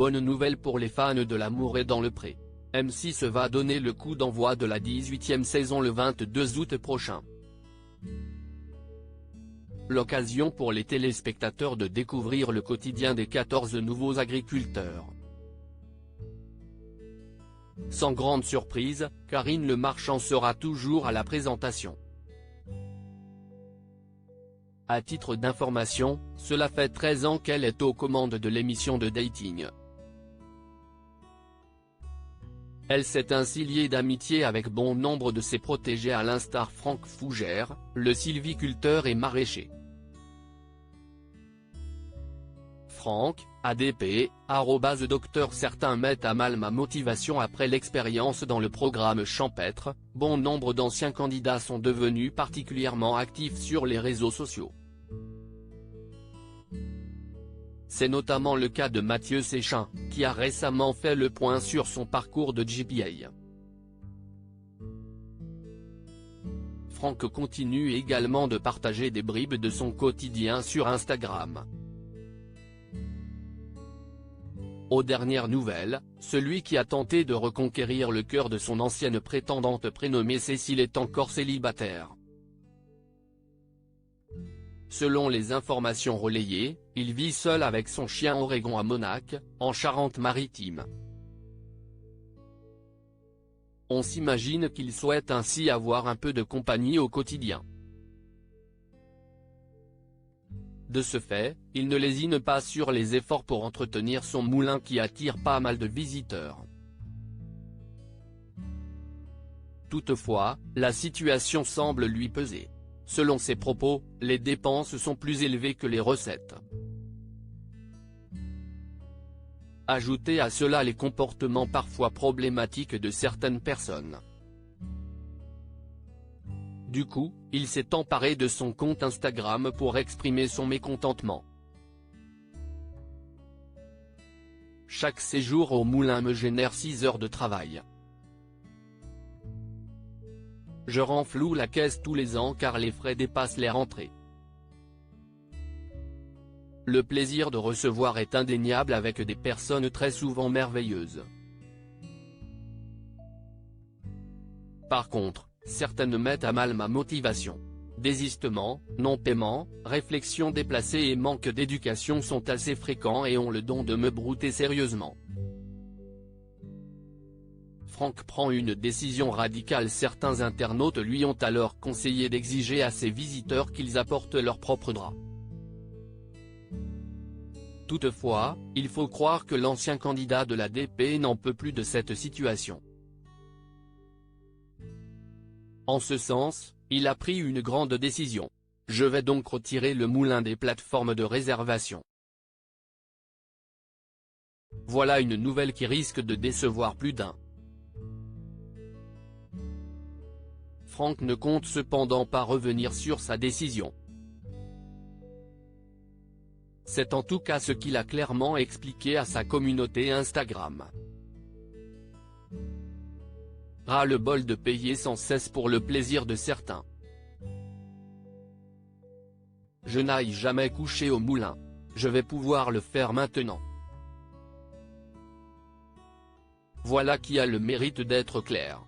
bonne nouvelle pour les fans de L'amour est dans le pré. M6 va donner le coup d'envoi de la 18e saison le 22 août prochain. L'occasion pour les téléspectateurs de découvrir le quotidien des 14 nouveaux agriculteurs. Sans grande surprise, Karine Le Marchand sera toujours à la présentation. À titre d'information, cela fait 13 ans qu'elle est aux commandes de l'émission de dating. Elle s'est ainsi liée d'amitié avec bon nombre de ses protégés à l'instar Franck Fougère, le sylviculteur et maraîcher. Franck, ADP, @Docteur. Certains mettent à mal ma motivation après l'expérience dans le programme champêtre. Bon nombre d'anciens candidats sont devenus particulièrement actifs sur les réseaux sociaux. C'est notamment le cas de Mathieu Séchin, qui a récemment fait le point sur son parcours de GPA. Franck continue également de partager des bribes de son quotidien sur Instagram. Aux dernières nouvelles, celui qui a tenté de reconquérir le cœur de son ancienne prétendante prénommée Cécile est encore célibataire. Selon les informations relayées, il vit seul avec son chien Oregon à Monac, en Charente-Maritime. On s'imagine qu'il souhaite ainsi avoir un peu de compagnie au quotidien. De ce fait, il ne lésine pas sur les efforts pour entretenir son moulin qui attire pas mal de visiteurs. Toutefois, la situation semble lui peser. Selon ses propos, les dépenses sont plus élevées que les recettes. Ajoutez à cela les comportements parfois problématiques de certaines personnes. Du coup, il s'est emparé de son compte Instagram pour exprimer son mécontentement. Chaque séjour au moulin me génère 6 heures de travail. Je renfloue la caisse tous les ans car les frais dépassent les rentrées. Le plaisir de recevoir est indéniable avec des personnes très souvent merveilleuses. Par contre, certaines mettent à mal ma motivation. Désistement, non-paiement, réflexions déplacées et manque d'éducation sont assez fréquents et ont le don de me brouter sérieusement. Franck prend une décision radicale. Certains internautes lui ont alors conseillé d'exiger à ses visiteurs qu'ils apportent leurs propres draps. Toutefois, il faut croire que l'ancien candidat de l'ADP n'en peut plus de cette situation. En ce sens, il a pris une grande décision. Je vais donc retirer le moulin des plateformes de réservation. Voilà une nouvelle qui risque de décevoir plus d'un. Franck ne compte cependant pas revenir sur sa décision. C'est en tout cas ce qu'il a clairement expliqué à sa communauté Instagram. Ras-le-bol de payer sans cesse pour le plaisir de certains. Je n'aille jamais coucher au moulin. Je vais pouvoir le faire maintenant. Voilà qui a le mérite d'être clair.